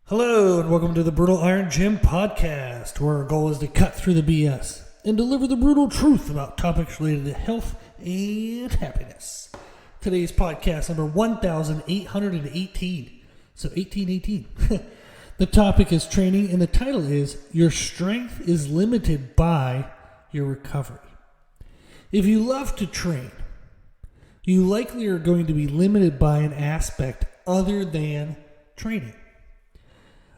Hello, and welcome to the Brutal Iron Gym podcast, where our goal is to cut through the BS and deliver the brutal truth about topics related to health and happiness. Today's podcast number 1818. So 1818. The topic is training, and the title is Your Strength is Limited by Your Recovery. If you love to train, you likely are going to be limited by an aspect other than training.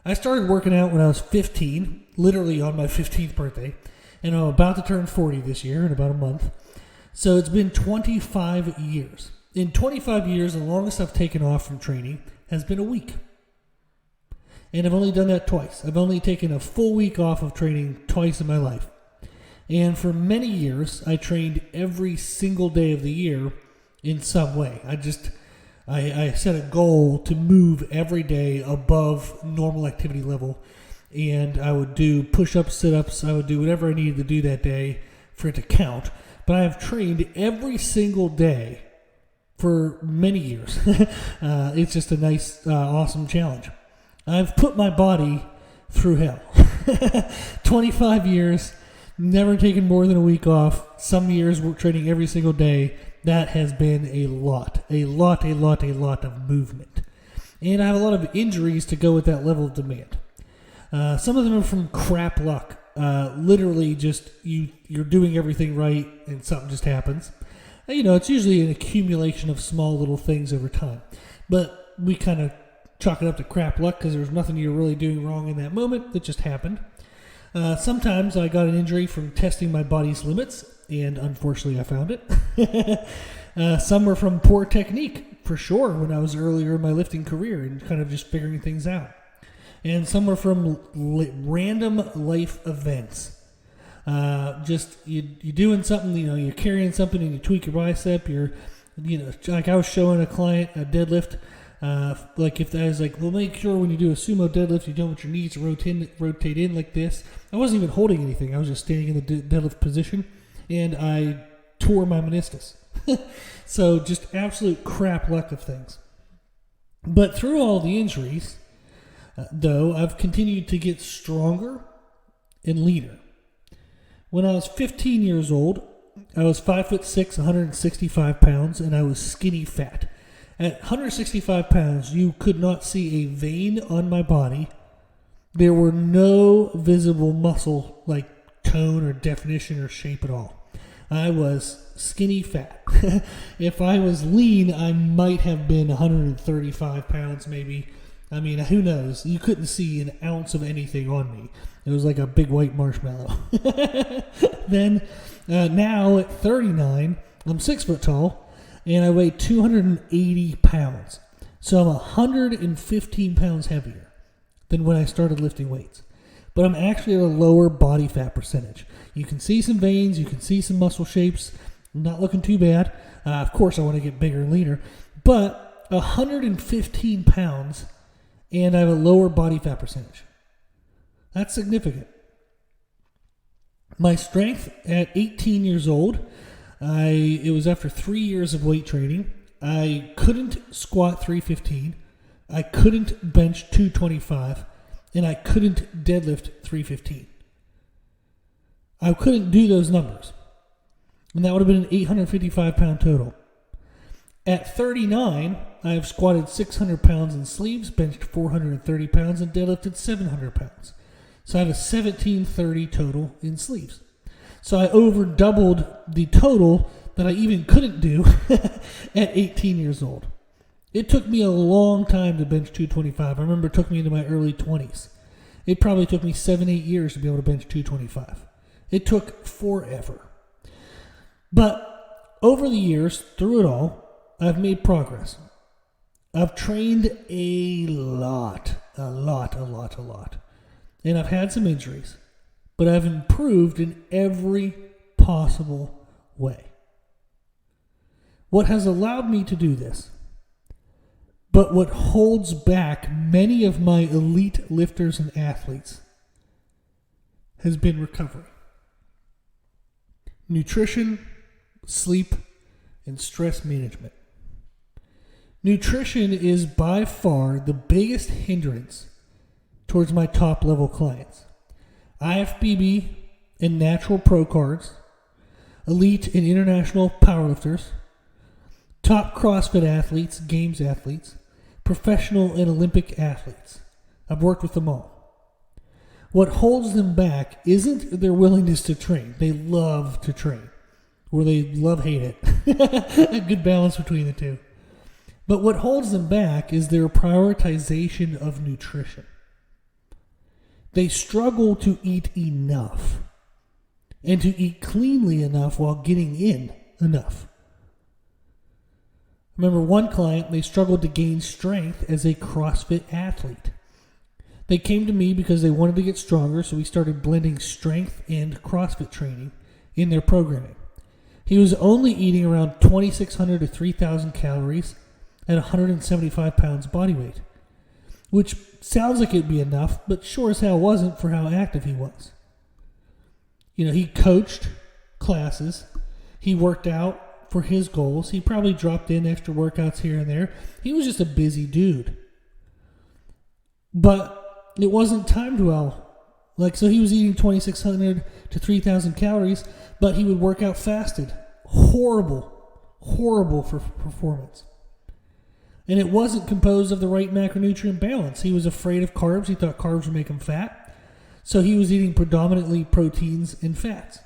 I started working out when I was 15, literally on my 15th birthday, and I'm about to turn 40 this year in about a month. So it's been 25 years. In 25 years, the longest I've taken off from training has been a week. And I've only done that twice. I've only taken a full week off of training twice in my life. And for many years, I trained every single day of the year in some way. I set a goal to move every day above normal activity level, and I would do push-ups, sit-ups. I would do whatever I needed to do that day for it to count. But I have trained every single day for many years. It's just a nice, awesome challenge. I've put my body through hell. 25 years, never taken more than a week off. Some years we're training every single day. That has been a lot of movement. And I have a lot of injuries to go with that level of demand. Some of them are from crap luck. Literally just you're doing everything right and something just happens. It's usually an accumulation of small little things over time. But we kind of chalk it up to crap luck because there's nothing you're really doing wrong in that moment. That just happened. Sometimes I got an injury from testing my body's limits, and unfortunately I found it. Some were from poor technique, for sure, when I was earlier in my lifting career and kind of just figuring things out. And some were from random life events. Just you doing something, you're carrying something and you tweak your bicep. Like I was showing a client a deadlift. If I was like, well, make sure when you do a sumo deadlift, you don't want your knees to rotate in like this. I wasn't even holding anything. I was just standing in the deadlift position, and I tore my meniscus. So just absolute crap luck of things. But through all the injuries, though, I've continued to get stronger and leaner. When I was 15 years old, I was 5'6", 165 pounds, and I was skinny fat. At 165 pounds, you could not see a vein on my body. There were no visible muscle like tone or definition or shape at all. I was skinny fat. If I was lean, I might have been 135 pounds maybe. I mean, who knows? You couldn't see an ounce of anything on me. It was like a big white marshmallow. Then, now at 39, I'm 6 foot tall. And I weigh 280 pounds. So I'm 115 pounds heavier than when I started lifting weights. But I'm actually at a lower body fat percentage. You can see some veins, you can see some muscle shapes. Not looking too bad. Of course, I want to get bigger and leaner. But 115 pounds, and I have a lower body fat percentage. That's significant. My strength at 18 years old, it was after 3 years of weight training. I couldn't squat 315. I couldn't bench 225. And I couldn't deadlift 315. I couldn't do those numbers. And that would have been an 855 pound total. At 39, I have squatted 600 pounds in sleeves, benched 430 pounds, and deadlifted 700 pounds. So I have a 1730 total in sleeves. So I over doubled the total that I even couldn't do at 18 years old. It took me a long time to bench 225. I remember it took me into my early 20s. It probably took me 7-8 years to be able to bench 225. It took forever. But over the years, through it all, I've made progress. I've trained a lot. And I've had some injuries. But I've improved in every possible way. What has allowed me to do this, but what holds back many of my elite lifters and athletes, has been recovery. Nutrition, sleep, and stress management. Nutrition is by far the biggest hindrance towards my top level clients. IFBB and natural pro cards, elite and international powerlifters, top CrossFit athletes, games athletes, professional and Olympic athletes. I've worked with them all. What holds them back isn't their willingness to train. They love to train, or they hate it. A good balance between the two. But what holds them back is their prioritization of nutrition. They struggle to eat enough and to eat cleanly enough while getting in enough. I remember one client, they struggled to gain strength as a CrossFit athlete. They came to me because they wanted to get stronger, so we started blending strength and CrossFit training in their programming. He was only eating around 2,600 to 3,000 calories at 175 pounds body weight, which sounds like it'd be enough, but sure as hell wasn't for how active he was. He coached classes, he worked out for his goals, he probably dropped in extra workouts here and there. He was just a busy dude. But it wasn't timed well. So he was eating 2,600 to 3,000 calories, but he would work out fasted. Horrible for performance. And it wasn't composed of the right macronutrient balance. He was afraid of carbs. He thought carbs would make him fat. So he was eating predominantly proteins and fats.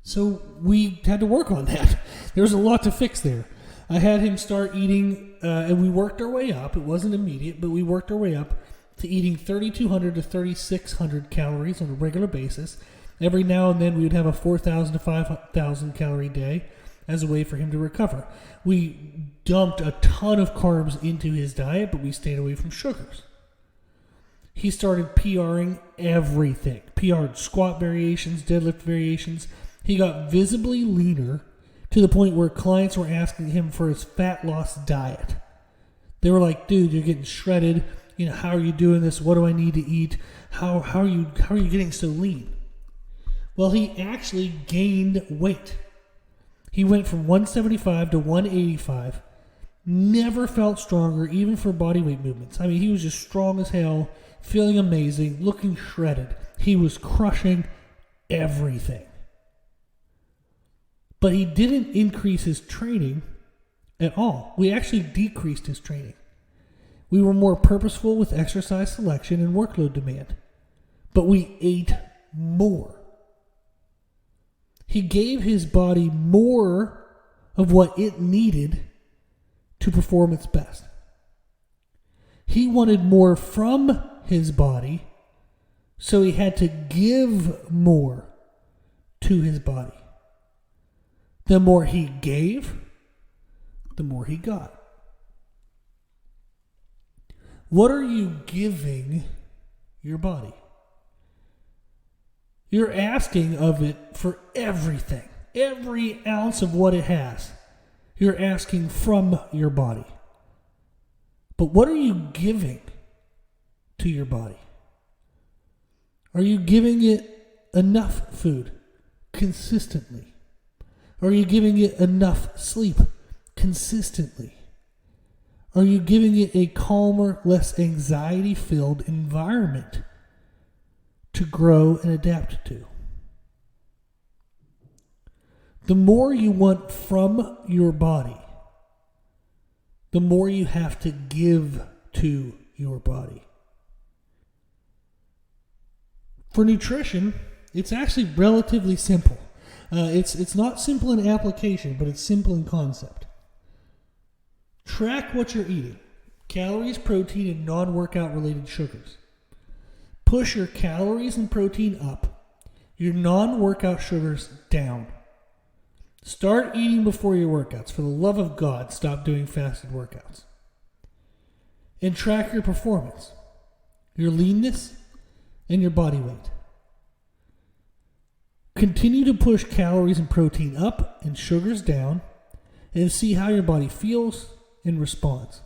So we had to work on that. There was a lot to fix there. I had him start eating, and we worked our way up. It wasn't immediate, but we worked our way up to eating 3,200 to 3,600 calories on a regular basis. Every now and then we would have a 4,000 to 5,000 calorie day as a way for him to recover. We dumped a ton of carbs into his diet, but we stayed away from sugars. He started PRing everything. PR'd squat variations, deadlift variations. He got visibly leaner to the point where clients were asking him for his fat loss diet. They were like, dude, you're getting shredded. How are you doing this? What do I need to eat? How are you getting so lean? Well, he actually gained weight. He went from 175 to 185, never felt stronger, even for body weight movements. He was just strong as hell, feeling amazing, looking shredded. He was crushing everything. But he didn't increase his training at all. We actually decreased his training. We were more purposeful with exercise selection and workload demand. But we ate more. He gave his body more of what it needed to perform its best. He wanted more from his body, so he had to give more to his body. The more he gave, the more he got. What are you giving your body? You're asking of it for everything, every ounce of what it has. You're asking from your body. But what are you giving to your body? Are you giving it enough food consistently? Are you giving it enough sleep consistently? Are you giving it a calmer, less anxiety-filled environment to grow and adapt to? The more you want from your body, the more you have to give to your body. For nutrition, it's actually relatively simple. It's not simple in application, but it's simple in concept. Track what you're eating. Calories, protein, and non-workout related sugars. Push your calories and protein up. Your non-workout sugars down. Start eating before your workouts. For the love of God, stop doing fasted workouts. And track your performance. Your leanness and your body weight. Continue to push calories and protein up and sugars down and see how your body feels and responds.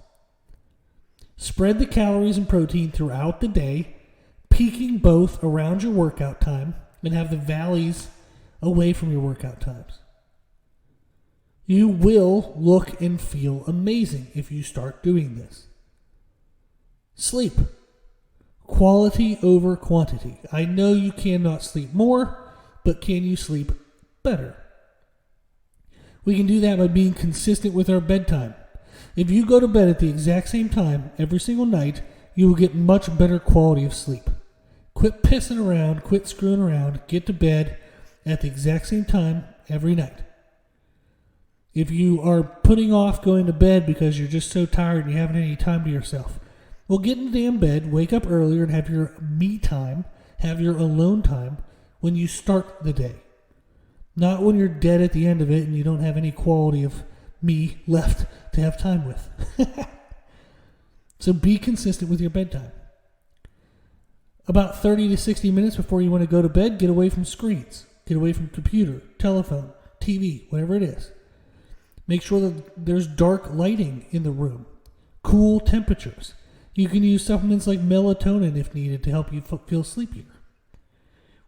Spread the calories and protein throughout the day, peaking both around your workout time and have the valleys away from your workout times. You will look and feel amazing if you start doing this. Sleep. Quality over quantity. I know you cannot sleep more, but can you sleep better? We can do that by being consistent with our bedtime. If you go to bed at the exact same time every single night, you will get much better quality of sleep. Quit pissing around, quit screwing around, get to bed at the exact same time every night. If you are putting off going to bed because you're just so tired and you haven't any time to yourself, well, get in the damn bed, wake up earlier, and have your me time, have your alone time when you start the day. Not when you're dead at the end of it and you don't have any quality of me left to have time with. So be consistent with your bedtime. About 30 to 60 minutes before you want to go to bed, get away from screens. Get away from computer, telephone, TV, whatever it is. Make sure that there's dark lighting in the room. Cool temperatures. You can use supplements like melatonin if needed to help you feel sleepier.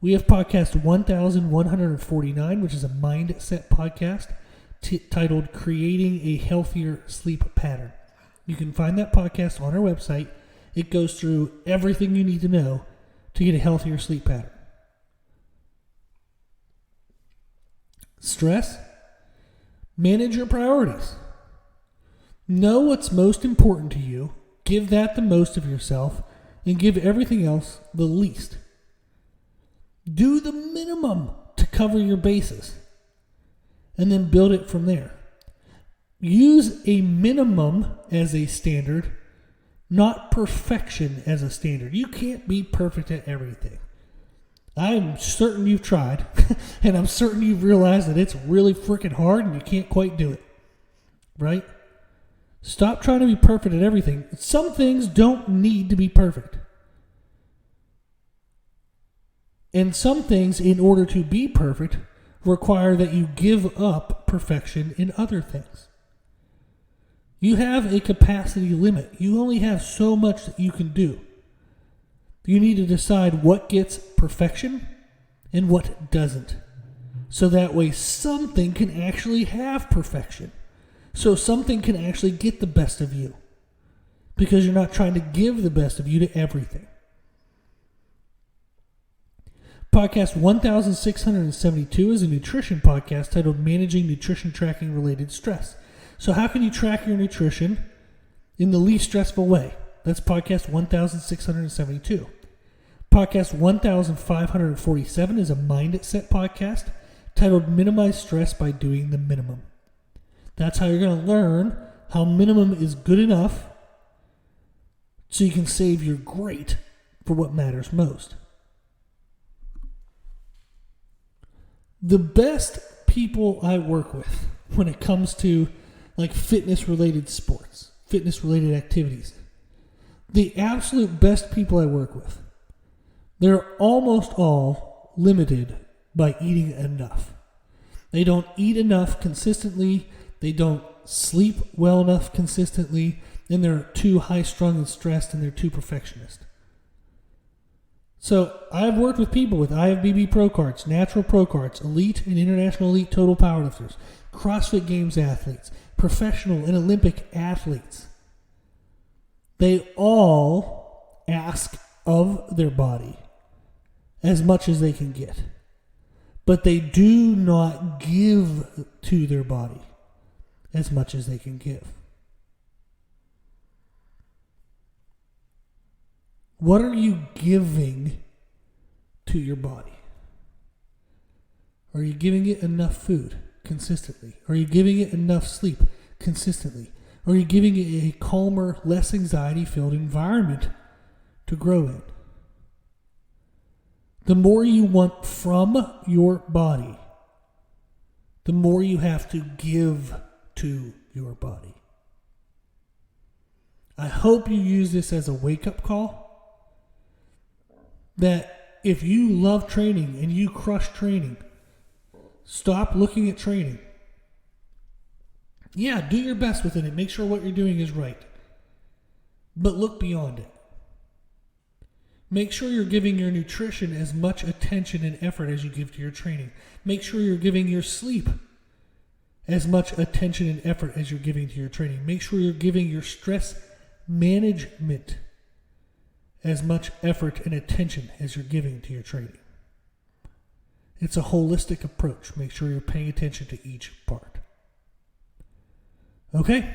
We have podcast 1149, which is a mindset podcast titled Creating a Healthier Sleep Pattern. You can find that podcast on our website. It goes through everything you need to know to get a healthier sleep pattern. Stress. Manage your priorities. Know what's most important to you. Give that the most of yourself and give everything else the least. Do the minimum to cover your bases and then build it from there. Use a minimum as a standard, not perfection as a standard. You can't be perfect at everything. I'm certain you've tried, and I'm certain you've realized that it's really freaking hard and you can't quite do it. Right? Stop trying to be perfect at everything. Some things don't need to be perfect. And some things, in order to be perfect, require that you give up perfection in other things. You have a capacity limit. You only have so much that you can do. You need to decide what gets perfection and what doesn't. So that way something can actually have perfection. So something can actually get the best of you. Because you're not trying to give the best of you to everything. Podcast 1672 is a nutrition podcast titled Managing Nutrition Tracking Related Stress. So how can you track your nutrition in the least stressful way? That's podcast 1672. Podcast 1547 is a mindset podcast titled Minimize Stress by Doing the Minimum. That's how you're going to learn how minimum is good enough so you can save your great for what matters most. The best people I work with when it comes to like fitness-related sports, fitness-related activities, the absolute best people I work with, they're almost all limited by eating enough. They don't eat enough consistently, they don't sleep well enough consistently, and they're too high-strung and stressed, and they're too perfectionist. So I've worked with people with IFBB Pro Cards, Natural Pro Cards, Elite and International Elite Total Powerlifters, CrossFit Games athletes, professional and Olympic athletes. They all ask of their body as much as they can get. But they do not give to their body as much as they can give. What are you giving to your body? Are you giving it enough food consistently? Are you giving it enough sleep consistently? Are you giving it a calmer, less anxiety-filled environment to grow in? The more you want from your body, the more you have to give to your body. I hope you use this as a wake-up call. That if you love training and you crush training, stop looking at training. Yeah, do your best within it. Make sure what you're doing is right. But look beyond it. Make sure you're giving your nutrition as much attention and effort as you give to your training. Make sure you're giving your sleep as much attention and effort as you're giving to your training. Make sure you're giving your stress management as much effort and attention as you're giving to your training. It's a holistic approach. Make sure you're paying attention to each part. Okay?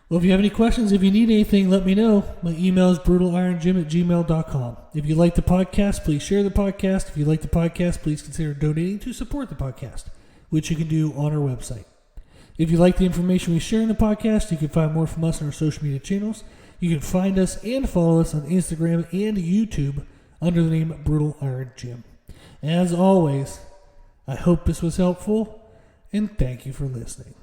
Well, if you have any questions, if you need anything, let me know. My email is brutalironjim@gmail.com. If you like the podcast, please share the podcast. If you like the podcast, please consider donating to support the podcast, which you can do on our website. If you like the information we share in the podcast, you can find more from us on our social media channels. You can find us and follow us on Instagram and YouTube under the name Brutal Iron Jim. As always, I hope this was helpful, and thank you for listening.